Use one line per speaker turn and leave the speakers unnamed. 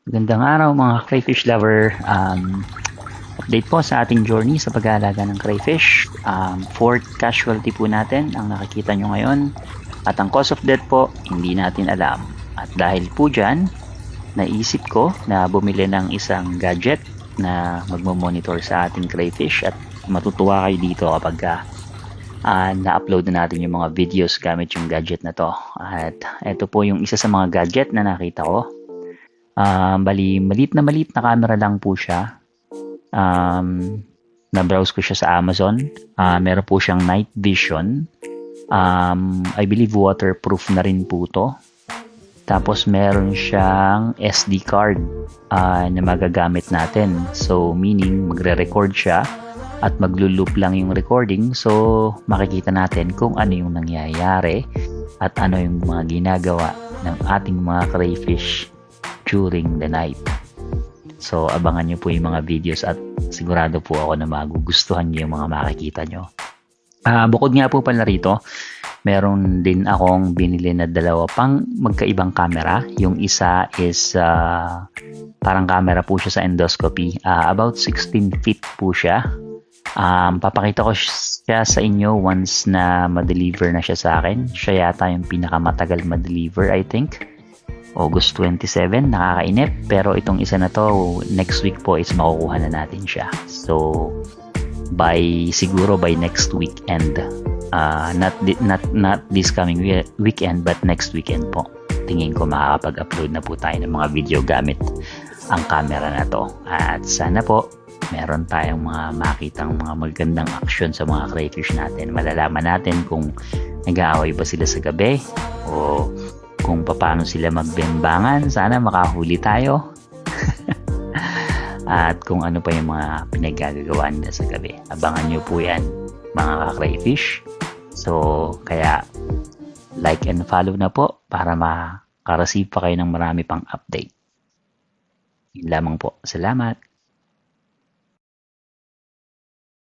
Magandang araw mga crayfish lover. Update po sa ating journey sa pag-aalaga ng crayfish. Fourth casualty po natin ang nakikita nyo ngayon. At ang cause of death po, hindi natin alam. At dahil po dyan, naisip ko na bumili ng isang gadget na magmo-monitor sa ating crayfish. At matutuwa kayo dito kapag na-upload na natin yung mga videos gamit yung gadget na to. At ito po yung isa sa mga gadget na nakita ko. Bali, maliit na camera lang po siya. Na-browse ko siya sa Amazon. Meron po siyang night vision. I believe waterproof na rin po to. Tapos meron siyang SD card na magagamit natin. So, meaning magre-record siya at maglo-loop lang yung recording. So, makikita natin kung ano yung nangyayari at ano yung mga ginagawa ng ating mga crayfish during the night. So, abangan nyo po yung mga videos at sigurado po ako na magugustuhan nyo yung mga makikita nyo. Bukod nga po pala rito, meron din akong binili na dalawa pang magkaibang camera. Yung isa is parang camera po siya sa endoscopy. About 16 feet po siya. Papakita ko siya sa inyo once na ma-deliver na siya sa akin. Siya yata yung pinakamatagal ma-deliver, I think. August 27, nakakainip. Pero itong isa na to, next week po is makukuha na natin siya. So, siguro by next weekend. Not this coming weekend, but next weekend po. Tingin ko makakapag-upload na po tayo ng mga video gamit ang camera na to. At sana po, meron tayong mga makitang mga magandang action sa mga crayfish natin. Malalaman natin kung nag-aaway ba sila sa gabi o kung paano sila magbembangan. Sana makahuli tayo. At kung ano pa yung mga pinagagagawa nila sa gabi. Abangan nyo po yan, mga crayfish. So, kaya like and follow na po para makareceive pa kayo ng marami pang update. Yun lamang po. Salamat.